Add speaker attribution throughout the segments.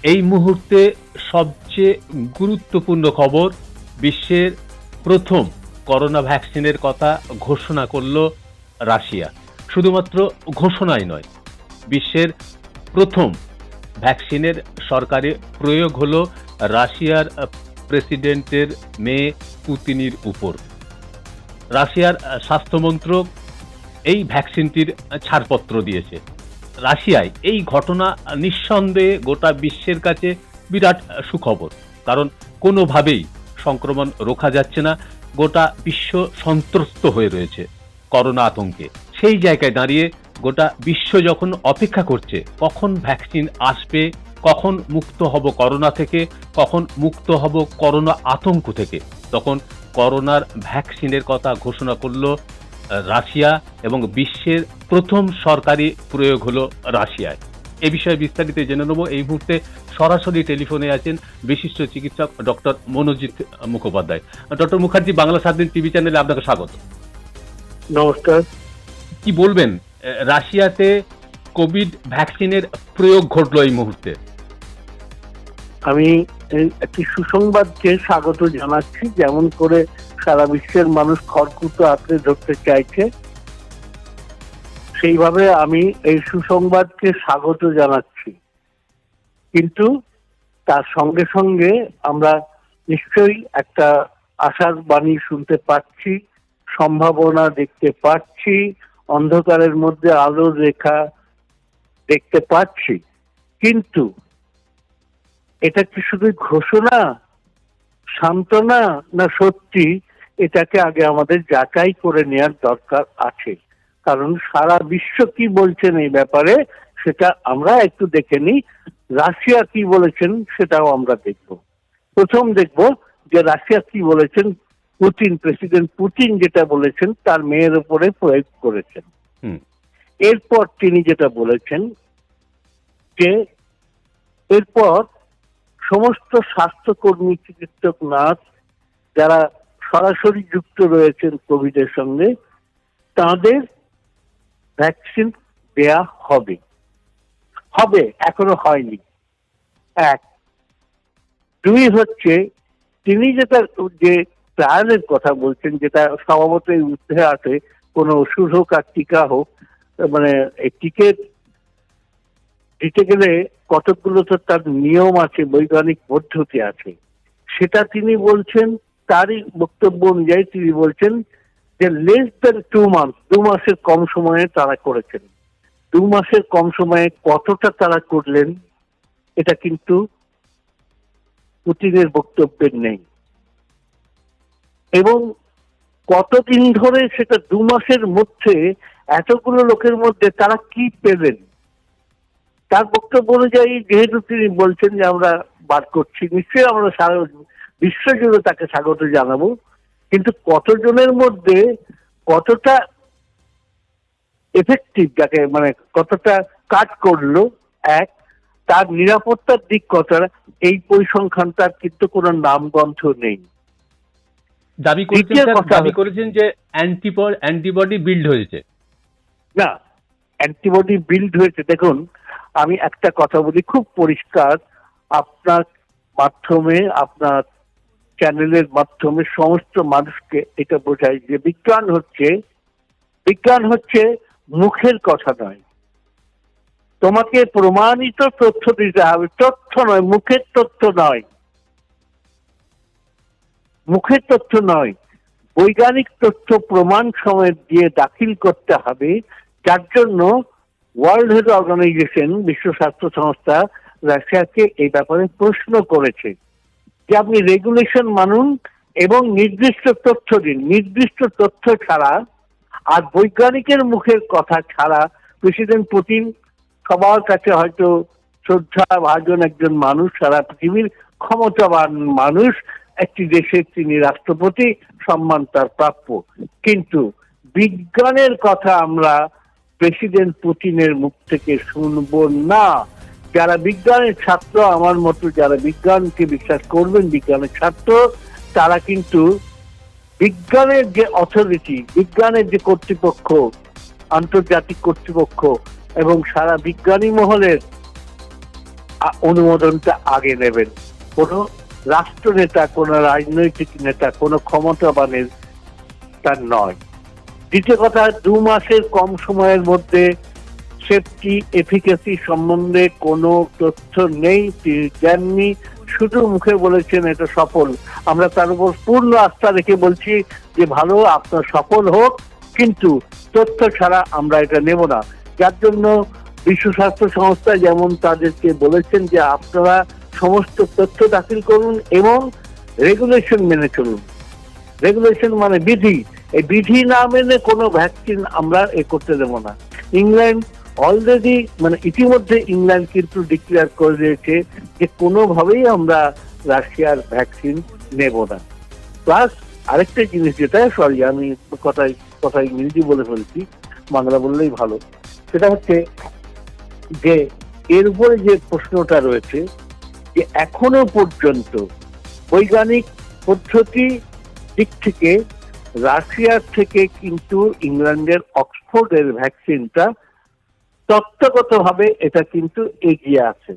Speaker 1: এই মুহূর্তে সবচেয়ে গুরুত্বপূর্ণ খবর, বিশ্বের প্রথম করোনা ভ্যাকসিনের কথা ঘোষণা করল রাশিয়া। শুধুমাত্র ঘোষণাই নয়, বিশ্বের প্রথম ভ্যাকসিনের সরকারি প্রয়োগ হলো রাশিয়ার প্রেসিডেন্টের মেয়ে পুতিনের উপর। রাশিয়ার স্বাস্থ্যমন্ত্রক এই ভ্যাকসিনটির ছাড়পত্র দিয়েছে। রাশিয়ায় এই ঘটনা নিঃসন্দেহে গোটা বিশ্বের কাছে বিরাট সুখবর, কারণ কোনোভাবেই সংক্রমণ রোখা যাচ্ছে না। গোটা বিশ্ব সন্ত্রস্ত হয়ে রয়েছে করোনা আতঙ্কে। সেই জায়গায় দাঁড়িয়ে গোটা বিশ্ব যখন অপেক্ষা করছে কখন ভ্যাকসিন আসবে, কখন মুক্ত হব করোনা থেকে, কখন মুক্ত হব করোনা আতঙ্ক থেকে, তখন করোনার ভ্যাকসিনের কথা ঘোষণা করলো রাশিয়া এবং বিশ্বের প্রথম সরকারি প্রয়োগ হলো রাশিয়ায়। এ বিষয়ে বিস্তারিত জেনে নেব। এই মুহূর্তে সরাসরি টেলিফোনে আছেন বিশিষ্ট চিকিৎসক ডক্টর মনোজিৎ মুখোপাধ্যায়। ডক্টর মুখার্জি, বাংলা স্বাধীন টিভি চ্যানেলে আপনাকে স্বাগত।
Speaker 2: নমস্কার।
Speaker 1: কি বলবেন, রাশিয়াতে কোভিড ভ্যাকসিনের প্রয়োগ ঘটলো এই মুহূর্তে?
Speaker 2: আমি একটি সুসংবাদকে স্বাগত জানাচ্ছি। যেমন করে সারা বিশ্বের মানুষ খড়কুটো আঁকড়ে ধরতে চাইছে, সেইভাবে আমি এই সুসংবাদকে স্বাগত জানাচ্ছি। কিন্তু তার সঙ্গে সঙ্গে আমরা নিশ্চয়ই একটা আশার বাণী শুনতে পাচ্ছি, সম্ভাবনা দেখতে পাচ্ছি, অন্ধকারের মধ্যে আলোর রেখা দেখতে পাচ্ছি। কিন্তু এটা কি শুধু ঘোষণা, সান্ত্বনা, না সত্যি? এটাকে আগে আমাদের যাচাই করে নেওয়ার দরকার আছে। কারণ সারা বিশ্ব কি বলছেন এই ব্যাপারে সেটা আমরা একটু দেখে নিই। রাশিয়া কি বলেছেন সেটাও আমরা দেখব। প্রথম দেখব যে রাশিয়া কি বলেছেন। প্রেসিডেন্ট পুতিন যেটা বলেছেন তার মেয়ের উপরে প্রয়োগ করেছেন। এরপর তিনি যেটা বলেছেন যে এরপর সমস্ত স্বাস্থ্যকর্মী, চিকিৎসক, নার্স যারা সরাসরি যুক্ত রয়েছেন কোভিডের সঙ্গে তাদের ভ্যাকসিন দেয়া হবে। এখনো হয়নি। এক। দুই হচ্ছে তিনি যেটা যে ট্রায়ালের কথা বলছেন, যেটা স্বভাবতই উঠে আসে কোনো ওষুধ হোক আর টিকা হোক, মানে এই টিকেট দিতে গেলে কতগুলো তো তার নিয়ম আছে, বৈজ্ঞানিক পদ্ধতি আছে। সেটা তিনি বলছেন, তারই বক্তব্য অনুযায়ী তিনি বলছেন যে লেস দেন 2 মান্থ, 2 মাসের কম সময়ে তারা করেছেন। 2 মাসের কম সময়ে কতটা তারা করলেন এটা কিন্তু পুতিনের বক্তব্যের নেই। এবং কতদিন ধরে সেটা 2 মাসের মধ্যে এতগুলো লোকের মধ্যে তারা কি পেলেন, তার বক্তব্য অনুযায়ী যেহেতু তিনি বলছেন যে আমরা বার করছি, নিশ্চয়ই আমরা সারা বিশ্ব জুড়ে তাকে স্বাগত জানাবো। কিন্তু কতজনের মধ্যে কতটা এফেক্টিভ, যাকে মানে কতটা কাজ করলো, এক, তার নিরাপত্তার দিক কতটা, এই পরিসংখ্যানটার কিন্তু কোনো নামগন্ধ নেই।
Speaker 1: দাবি করেছেন যে অ্যান্টিবডি বিল্ড হয়েছে।
Speaker 2: না, অ্যান্টিবডি বিল্ড হয়েছে। দেখুন, আমি একটা কথা বলি খুব পরিষ্কার, আপনার মাধ্যমে, আপনার চ্যানেলের মাধ্যমে সমস্ত মানুষকে এটা বোঝাই যে বিজ্ঞান হচ্ছে মুখের কথা নয়। তোমাকে প্রমাণিত তথ্য দিতে হবে, তথ্য নয়, মুখের তথ্য নয়, বৈজ্ঞানিক তথ্য প্রমাণ সময় দিয়ে দাখিল করতে হবে। যার জন্য ওয়ার্ল্ড হেলথ অর্গানাইজেশন, বিশ্ব স্বাস্থ্য সংস্থা রাশিয়াকে এই ব্যাপারে প্রশ্ন করেছে যে আপনি রেগুলেশন মানুন এবং নির্দিষ্ট তথ্য দিন। নির্দিষ্ট তথ্য ছাড়া আর বৈজ্ঞানিকের মুখের কথা ছাড়া প্রেসিডেন্ট পুতিন সবার কাছে হয়তো শ্রদ্ধা ভাজন একজন মানুষ, সারা পৃথিবীর ক্ষমতাবান মানুষ, একটি দেশের তিনি রাষ্ট্রপতি, সম্মান তার প্রাপ্য। কিন্তু বিজ্ঞানের কথা আমরা প্রেসিডেন্ট পুতিনের মুখ থেকে শুনবো না। যারা বিজ্ঞানের ছাত্র, আমার মতো যারা বিজ্ঞানকে বিশ্বাস করবেন, বিজ্ঞানের ছাত্র, তারা কিন্তু বিজ্ঞানের যে অথরিটি, বিজ্ঞানের যে কর্তৃপক্ষ, আন্তর্জাতিক কর্তৃপক্ষ এবং সারা বিজ্ঞানী মহলের অনুমোদনটা আগে নেবেন। কোনো রাষ্ট্রনেতা, কোনো রাজনৈতিক নেতা, কোনো ক্ষমতাবানের তার নয়। দ্বিতীয় কথা, 2 মাসের কম সময়ের মধ্যে সেফটি এফিকাসি সম্বন্ধে কোনো তথ্য নেই, তিনি দেননি, শুধু মুখে বলেছেন এটা সফল। আমরা তার উপর পূর্ণ আস্থা রেখে বলছি যে ভালো, আপনার সফল হোক, কিন্তু তথ্য ছাড়া আমরা এটা নেব না। যার জন্য বিশ্ব স্বাস্থ্য সংস্থা যেমন তাদেরকে বলেছেন যে আপনারা সমস্ত তথ্য দাখিল করুন এবং রেগুলেশন মেনে চলুন। রেগুলেশন মানে বিধি, এই বিধি না মেনে কোনো ভ্যাকসিন আমরা করতে দেবো না। ইংল্যান্ড অলরেডি, মানে ইতিমধ্যে ইংল্যান্ড কিন্তু ডিক্লেয়ার করে দিয়েছে যে কোনোভাবেই আমরা রাশিয়ার ভ্যাকসিন নেব না। প্লাস আরেকটা জিনিস, যেটা সরি আমি কথায় ইংরেজি বলে ফেলছি, বাংলা বললেই ভালো, সেটা হচ্ছে যে এর উপরে যে প্রশ্নটা রয়েছে যে এখনো পর্যন্ত বৈজ্ঞানিক পদ্ধতি দিক থেকে রাশিয়ার থেকে কিন্তু ইংল্যান্ডের অক্সফোর্ডের ভ্যাকসিনটা তত্ত্বগতভাবে এটা কিন্তু এগিয়ে আছে।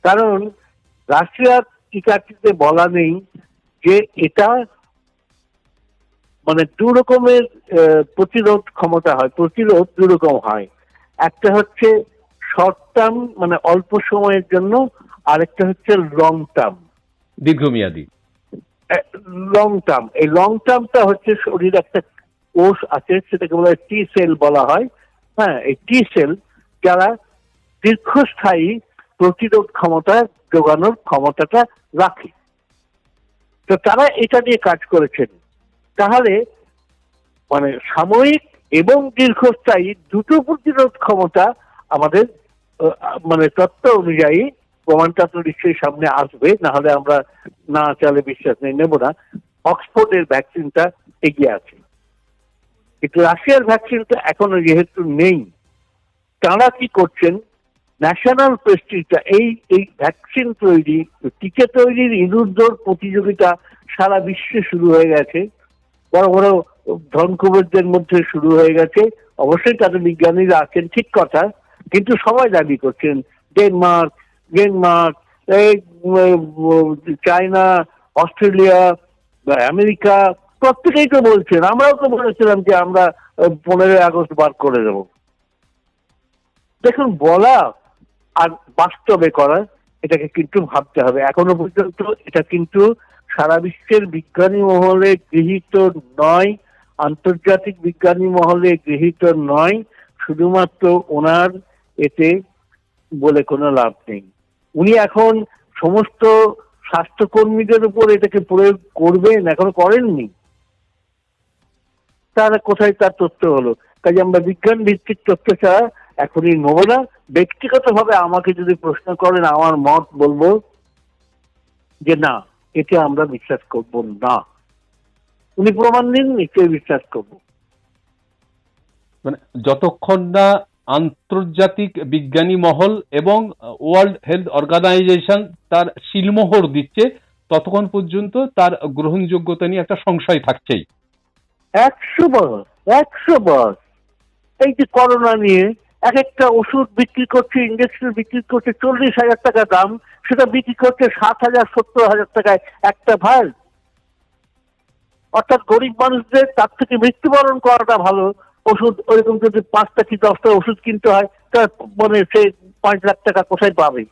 Speaker 2: কারণ রাশিয়ার টিকাটিতে বলা নেই যে এটা মানে 2 রকমের প্রতিরোধ ক্ষমতা হয়, প্রতিরোধ 2 রকম হয়। একটা হচ্ছে শর্ট টার্ম, মানে অল্প সময়ের জন্য, আরেকটা হচ্ছে লং টার্ম,
Speaker 1: দীর্ঘমেয়াদী।
Speaker 2: লং টার্ম, এই লং টার্মটা হচ্ছে শরীরে একটা কোষ আছে, সেটাকে বলা হয় টি সেল বলা হয়। হ্যাঁ, এই টি সেল যারা দীর্ঘস্থায়ী প্রতিরোধ ক্ষমতা যোগানোর ক্ষমতাটা রাখে, তো তারা এটা নিয়ে কাজ করেছেন। তাহলে মানে সাময়িক এবং দীর্ঘস্থায়ী দুটো প্রতিরোধ ক্ষমতা আমাদের মানে তত্ত্ব অনুযায়ী, প্রমাণটা তো নিশ্চয়ই সামনে আসবে, না হলে আমরা না চালে বিশ্বাস নেব না, অক্সফোর্ডের ভ্যাকসিনটা এগিয়ে আছে। কিন্তু রাশিয়ার ভ্যাকসিনটা এখনো যেহেতু নেই, তারা কি করছেন, ন্যাশনাল প্রেস্টিজটা, এই ভ্যাকসিন তৈরি, টিকা তৈরির ইঁদুরদৌড় প্রতিযোগিতা সারা বিশ্বে শুরু হয়ে গেছে, বড় বড় ধনকুবেরদের মধ্যে শুরু হয়ে গেছে। অবশ্যই তাদের বিজ্ঞানীরা আছেন, ঠিক কথা, কিন্তু সবাই দাবি করছেন, ডেনমার্ক, এই চায়না, অস্ট্রেলিয়া, আমেরিকা, প্রত্যেকেই তো বলছেন, আমরাও তো বলেছিলাম যে আমরা 15 আগস্ট বার করে দেব। দেখুন, বলা আর বাস্তবে করা, এটাকে কিন্তু ভাবতে হবে। এখনো পর্যন্ত এটা কিন্তু সারা বিশ্বের বিজ্ঞানী মহলে গৃহীত নয়, আন্তর্জাতিক বিজ্ঞানী মহলে গৃহীত নয়। শুধুমাত্র ওনার এতে বলে কোনো লাভ নেই। উনি এখন সমস্ত স্বাস্থ্যকর্মীদের উপর এটাকে প্রয়োগ করবেন, এখনো করেননি। তারা কোথায় তার তথ্য হলো? কাজে আমরা বিজ্ঞান ভিত্তিক তথ্য ছাড়া এখনই নেব না। ব্যক্তিগতভাবে আমাকে যদি প্রশ্ন করেন, আমার মত বলবো যে না, এটা আমরা বিশ্বাস করব না। উনি প্রমাণ দিন, নিশ্চয়ই বিশ্বাস করব।
Speaker 1: মানে যতক্ষণ না আন্তর্জাতিক বিজ্ঞানী মহল এবং ওয়ার্ল্ড হেলথ অর্গানাইজেশন তার সিলমোহর দিচ্ছে, ততক্ষণ পর্যন্ত তার গ্রহণযোগ্যতা নিয়ে একটা সংশয় থাকছেই।
Speaker 2: 100 বার এই যে করোনা নিয়ে এক একটা ওষুধ বিক্রি করছে, ইঞ্জেকশন বিক্রি করছে 40,000 টাকা দাম, সেটা বিক্রি করছে 60,000 70,000 টাকায় একটা ভাল। অর্থাৎ গরিব মানুষদের তার থেকে মৃত্যুবরণ করাটা ভালো। ওষুধ ওইরকম যদি 5টা কি 10টা ওষুধ কিনতে হয়, তার মানে সে 5 লাখ টাকা কোথায় পাবে?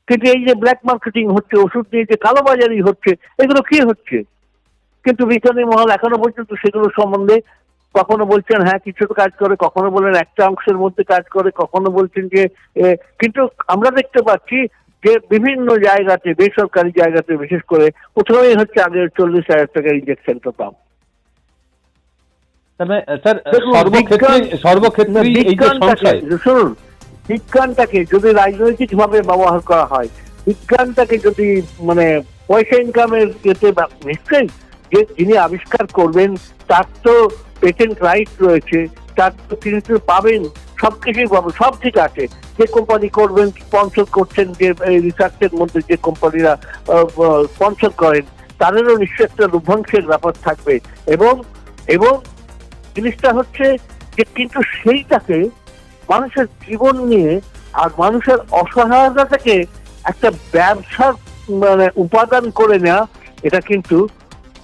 Speaker 2: কিন্তু এই যে ব্ল্যাক মার্কেটিং হচ্ছে, ওষুধ নিয়ে যে কালোবাজারি হচ্ছে, এগুলো কি হচ্ছে? কিন্তু বিজ্ঞানী মহল এখনো পর্যন্ত সেগুলো সম্বন্ধে কখনো বলছেন হ্যাঁ কিছু কাজ করে, কখনো বলেন একটা অংশের মধ্যে কাজ করে, কখনো বলছেন যে কিন্তু আমরা দেখতে পাচ্ছি যে বিভিন্ন জায়গাতে, বেসরকারি জায়গাতে বিশেষ করে, প্রথমেই হচ্ছে আগে 40,000 টাকার ইঞ্জেকশনটা পাম। শুনুন, বিজ্ঞানটাকে যদি রাজনৈতিক ভাবে ব্যবহার করা হয়, বিজ্ঞানটাকে যদি মানে পয়সা ইনকামের ক্ষেত্রে, নিশ্চয়ই যে যিনি আবিষ্কার করবেন তার তো পেটেন্ট রাইট রয়েছে, তার তো তিনি তো পাবেন, সবকিছুই পাবেন, সব ঠিক আছে। যে কোম্পানি করবেন, স্পন্সর করছেন, যে রিসার্চের মধ্যে যে কোম্পানিরা স্পন্সর করেন, তাদেরও নিশ্চয়ই একটা লভ্যাংশের ব্যাপার থাকবে। এবং এবং জিনিসটা হচ্ছে যে কিন্তু সেইটাকে মানুষের জীবন নিয়ে আর মানুষের অসহায়তাটাকে একটা ব্যবসার মানে উপাদান করে নেওয়া, এটা কিন্তু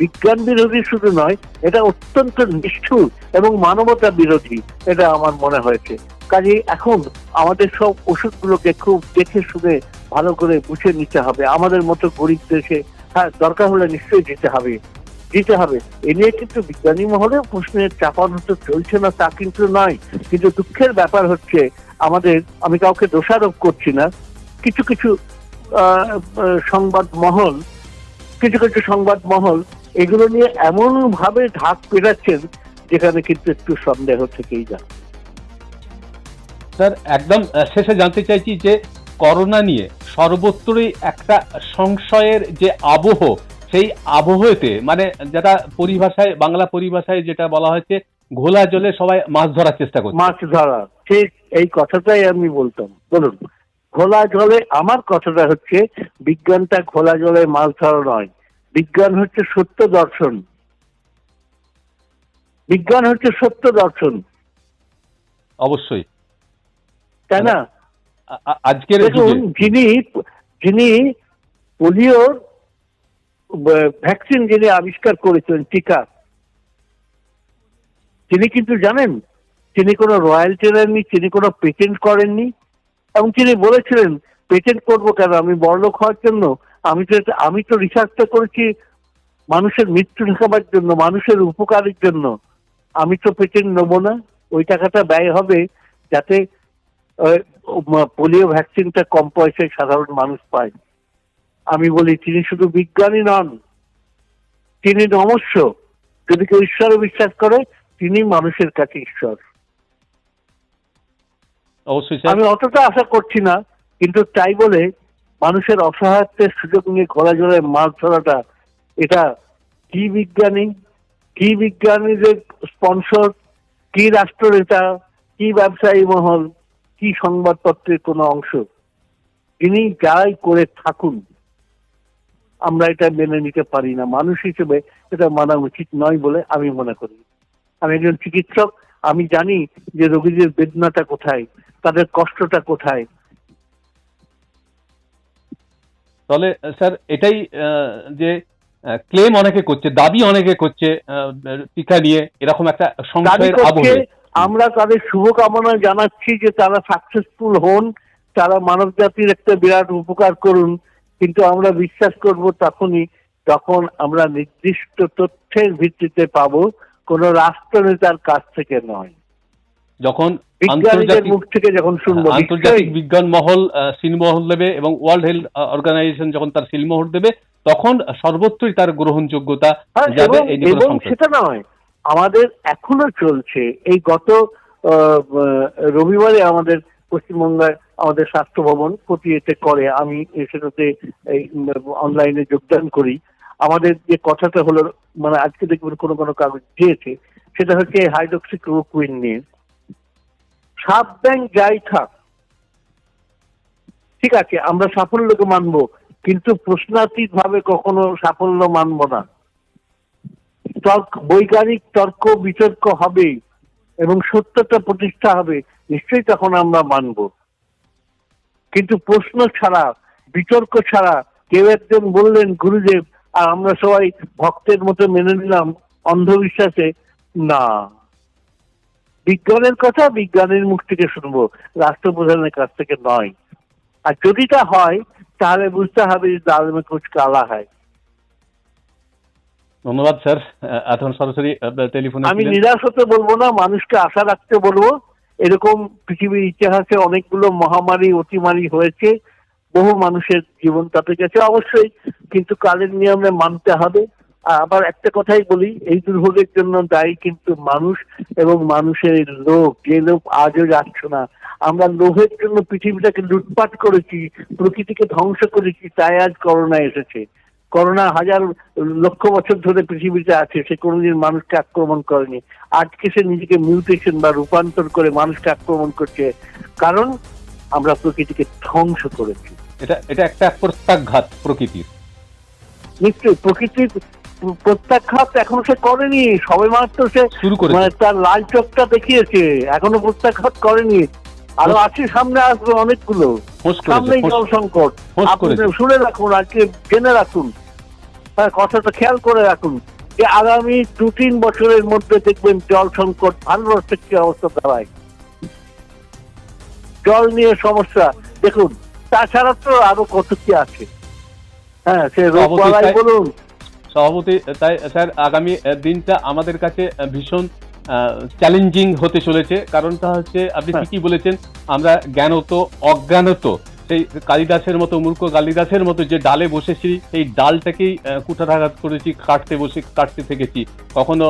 Speaker 2: বিজ্ঞান বিরোধী শুধু নয়, এটা অত্যন্ত নিষ্ঠুর এবং মানবতা বিরোধী, এটা আমার মনে হয়েছে। কাজে এখন আমাদের সব ওষুধগুলোকে খুব দেখে শুনে ভালো করে বুঝে নিতে হবে। আমাদের মতো গরিব দেশে হ্যাঁ দরকার হলে নিশ্চয়ই দিতে হবে। এ নিয়ে কিন্তু বিজ্ঞানী মহলে প্রশ্নের চাপানো তো চলছে না তা কিন্তু নয়, কিন্তু দুঃখের ব্যাপার হচ্ছে আমাদের, আমি কাউকে দোষারোপ করছি না, কিছু কিছু সংবাদ মহল এগুলো নিয়ে এমন ভাবে ঢাক পেরাচ্ছেন যেখানে কিন্তু একটু সন্দেহ থেকেই যায়।
Speaker 1: স্যার একদম শেষে জানতে চাইছি যে করোনা নিয়ে সর্বত্রই একটা সংশয়ের যে আবহ, সেই আবহতে মানে যেটা পরিভাষায়, বাংলা পরিভাষায় যেটা বলা হয়েছে, ঘোলা জলে সবাই মাছ ধরার চেষ্টা করছে।
Speaker 2: মাছ ধরা, ঠিক এই কথাটাই আমি বলতাম। বলুন, ঘোলা জলে, আমার কথাটা হচ্ছে বিজ্ঞানটা ঘোলা জলে মাছ ধরা নয়, বিজ্ঞান হচ্ছে সত্য দর্শন।
Speaker 1: অবশ্যই,
Speaker 2: তাই না?
Speaker 1: আজকের
Speaker 2: দেখুন, যিনি পোলিওর ভ্যাকসিন যিনি আবিষ্কার করেছেন, টিকা, তিনি কিন্তু জানেন তিনি কোনো রয়্যালটি নেননি, তিনি কোনো পেটেন্ট করেননি, এবং তিনি বলেছিলেন পেটেন্ট করবো কেন, আমি বড়লোক হওয়ার জন্য, আমি তো রিসার্চটা করেছি মানুষের মৃত্যু ঠেকাবার জন্য, মানুষের উপকারের জন্য, আমি তো পেটেন্ট নেবো না। ওই টাকাটা ব্যয় হবে যাতে পোলিও ভ্যাকসিনটা কম পয়সায় সাধারণ মানুষ পায়। আমি বলি তিনি শুধু বিজ্ঞানী নন, তিনি নমস্য। যদি কেউ ঈশ্বরে বিশ্বাস করে, তিনি মানুষের কাছে ঈশ্বর।
Speaker 1: অবশ্যই
Speaker 2: আমি অতটা আশা করছি না, কিন্তু তাই বলে মানুষের অসহায়ত্বের সুযোগ নিয়ে ঘোলা জলে মাছ ধরাটা, এটা কি বিজ্ঞানীদের স্পন্সর, কি রাষ্ট্রনেতা, কি ব্যবসায়ী মহল, কি সংবাদপত্রের কোনো অংশ, তিনি যাই করে থাকুন আমরা এটা মেনে নিতে পারি না। মানুষ হিসেবে এটা মানা উচিত নয় বলে আমি মনে করি। আমি একজন চিকিৎসক, আমি জানি যে রোগীদের বেদনাটা কোথায়, তাদের কষ্টটা কোথায়।
Speaker 1: তাহলে স্যার এটাই যে ক্লেম অনেকে করছে, দাবি অনেকে করছে টিকা নিয়ে, এরকম একটা সংশয়ের আবহে
Speaker 2: আমরা তাদের শুভকামনা জানাচ্ছি যে তারা সাকসেসফুল হন, তারা মানব জাতির একটা বিরাট উপকার করুন, কিন্তু আমরা বিশ্বাস করব তখনই যখন আমরা নির্দিষ্ট তথ্যের ভিত্তিতে পাবো, কোন রাষ্ট্রনেতার কাছ থেকে নয়,
Speaker 1: যখন
Speaker 2: বিজ্ঞানীদের মুখ থেকে যখন শুনবো।
Speaker 1: আন্তর্জাতিক বিজ্ঞান মহল সিলমোহর দেবে এবং ওয়ার্ল্ড হেলথ অর্গানাইজেশন যখন তার সিলমোহর দেবে, তখন সর্বত্রই তার গ্রহণযোগ্যতা যাবে।
Speaker 2: এবং সেটা নয়, আমাদের এখনো চলছে। এই গত রবিবারে আমাদের পশ্চিমবঙ্গের আমাদের স্বাস্থ্য ভবন প্রতি এতে করে, আমি সেটাতে অনলাইনে যোগদান করি। আমাদের যে কথাটা হলো, মানে আজকে দেখবেন কোনো কোনো কাগজ দিয়েছে, সেটা হচ্ছে হাইড্রোক্সিক্লোরোকুইন নিয়ে। সাপ ব্যাংক যাই থাক, ঠিক আছে, আমরা সাফল্যকে মানবো, কিন্তু প্রশ্নাতীত ভাবে কখনো সাফল্য মানবো না। বৈজ্ঞানিক তর্ক বিতর্ক হবে এবং সত্যতা প্রতিষ্ঠা হবে, নিশ্চয়ই তখন আমরা মানব। কিন্তু প্রশ্ন ছাড়া, বিতর্ক ছাড়া, কেউ একজন বললেন গুরুদেব, আর আমরা সবাই ভক্তের মতো মেনে নিলাম অন্ধবিশ্বাসে, না। বিজ্ঞানের কথা বিজ্ঞানের মুখ থেকে শুনবো, রাষ্ট্রপ্রধানের কাছ থেকে নয়। আর যদি তা হয় তাহলে বুঝতে হবে যে দাল মে কুছ কালা হয়।
Speaker 1: ধন্যবাদ স্যার, এখন সরাসরি টেলিফোনে।
Speaker 2: আমি নিরাশ হতে বলবো না, মানুষকে আশা রাখতে বলবো। এরকম পৃথিবীর ইতিহাসে অনেকগুলো মহামারী অতিমারী হয়েছে, বহু মানুষের জীবন তাতে গেছে অবশ্যই, কিন্তু কালের নিয়মে মানতে হবে। আবার একটা কথাই বলি, এই দুর্ভোগের জন্য দায়ী কিন্তু মানুষ এবং মানুষের লোভ, যে লোভ আজও যাচ্ছে না। আমরা লোভের জন্য পৃথিবীটাকে লুটপাট করেছি, প্রকৃতিকে ধ্বংস করেছি, তাই আজ করোনা এসেছে। করোনা হাজার লক্ষ বছর ধরে পৃথিবীতে আছে, সে কোনোদিন মানুষকে আক্রমণ করেনি। আজকে সে নিজেকে মিউটেশন বা রূপান্তর করে মানুষকে আক্রমণ করছে, কারণ আমরা প্রকৃতিকে ধ্বংস করেছি।
Speaker 1: এটা একটা প্রত্যাঘাত প্রকৃতির।
Speaker 2: নিশ্চয়ই প্রকৃতির প্রত্যাঘাত এখনো সে করেনি, সবে মাত্র সে
Speaker 1: শুরু করেছে,
Speaker 2: মানে তার লাল চোখটা দেখিয়েছে, এখনো প্রত্যাঘাত করেনি। আরো আছে, সামনে আসবে অনেকগুলো।
Speaker 1: ফোঁস
Speaker 2: সামনেই জল সংকট, আপনি শুনে রাখুন, আজকে জেনে রাখুন, হ্যাঁ, কথাটা খেয়াল করে রাখুন যে আগামী 2-3 বছরের মধ্যে দেখবেন জল সংকট ভারতবর্ষের কি অবস্থা দাঁড়ায়। জল নিয়ে সমস্যা দেখুন, তাছাড়া তো আরো কত কি আছে। হ্যাঁ, সে রোগবালাই বলুন।
Speaker 1: সভাপতি, তাই স্যার আগামী দিনটা আমাদের কাছে ভীষণ চ্যালেঞ্জিং হতে চলেছে। কারণটা হচ্ছে আপনি ঠিকই বলেছেন, আমরা জ্ঞানত অজ্ঞানত সেই কালিদাসের মতো, মূর্খ কালিদাসের মতো যে ডালে বসেছি সেই ডালটাকেই কুঠারাঘাত করেছি, কাটতে থেকেছি। কখনো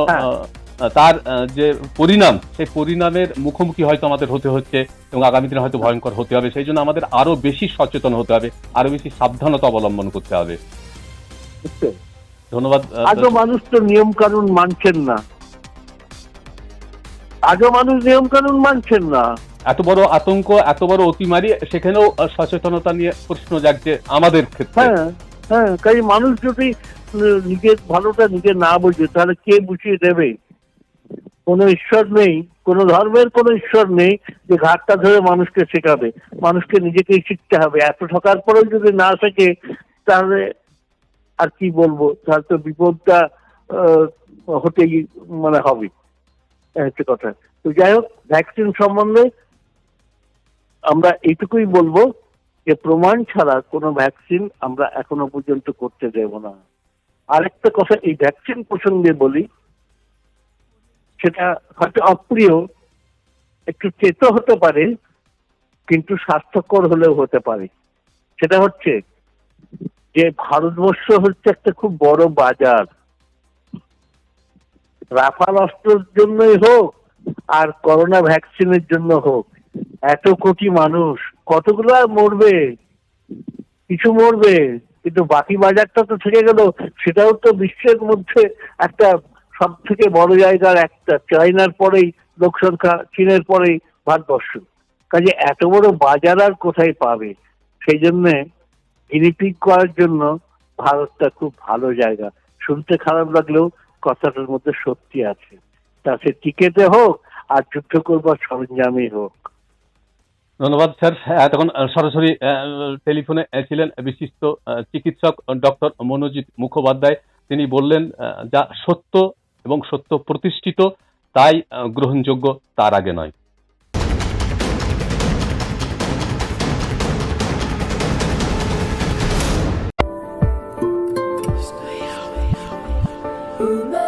Speaker 1: তার যে পরিণাম, সেই পরিণামের মুখোমুখি হয়তো আমাদের হতে হচ্ছে এবং আগামী দিনে হয়তো ভয়ঙ্কর হতে হবে। সেই জন্য আমাদের আরো বেশি সচেতন হতে হবে, আরো বেশি সাবধানতা অবলম্বন করতে হবে। ধন্যবাদ।
Speaker 2: আজও মানুষ তো নিয়ম কানুন মানছেন না,
Speaker 1: এত বড় আতঙ্ক, এত বড় অতিমারি, সেখানেও সচেতনতা নিয়ে প্রশ্ন জাগছে আমাদের ক্ষেত্রে।
Speaker 2: হ্যাঁ, কাজে মানুষ যদি নিজের ভালোটা নিজে না বুঝে তাহলে কে বুঝিয়ে দেবে? কোনো ঈশ্বর নেই, কোনো ধর্মের কোনো ঈশ্বর নেই যে ঘাটটা ধরে মানুষকে শেখাবে। মানুষকে নিজেকেই শিখতে হবে। এত ঠকার পরেও যদি না শেখে তাহলে আর কি বলবো, তাহলে তো বিপদটা হতেই হবে, হচ্ছে কথা। তো যাই হোক, ভ্যাকসিন সম্বন্ধে আমরা এইটুকুই বলবো যে প্রমাণ ছাড়া কোনো ভ্যাকসিন আমরা এখনো পর্যন্ত করতে দেব না। আরেকটা কথা এই ভ্যাকসিন প্রসঙ্গে বলি, সেটা হয়তো অপ্রিয়, একটু চেতো হতে পারে, কিন্তু স্বাস্থ্যকর হলেও হতে পারে। সেটা হচ্ছে যে ভারতবর্ষ হচ্ছে একটা খুব বড় বাজার। রাফাল অস্ত্রের জন্যই হোক আর করোনা ভ্যাকসিনের জন্য হোক, এত কোটি মানুষ, কতগুলো আর মরবে? কিছু মরবে, কিন্তু বাকি বাজারটা তো থেকে গেল। সেটাও তো বিশ্বের মধ্যে একটা সব থেকে বড় জায়গার একটা, চায়নার পরেই লোক সংখ্যা, চীনের পরেই ভারতবর্ষ। কাজে এত বড় বাজার আর কোথায় পাবে? সেই জন্যে ইনিপিক করার জন্য ভারতটা খুব ভালো জায়গা। শুনতে খারাপ লাগলেও কথাটার মধ্যে সত্যি আছে। তা সে টিকেটে হোক আর যুদ্ধ করবার সরঞ্জামই হোক।
Speaker 1: ধন্যবাদ স্যার। এতক্ষণ সরাসরি টেলিফোনে ছিলেন বিশিষ্ট চিকিৎসক ডক্টর মনোজিৎ মুখোপাধ্যায়। তিনি বললেন যা সত্য এবং সত্য প্রতিষ্ঠিত, তাই গ্রহণযোগ্য, তার আগে নয়।
Speaker 3: Ooh,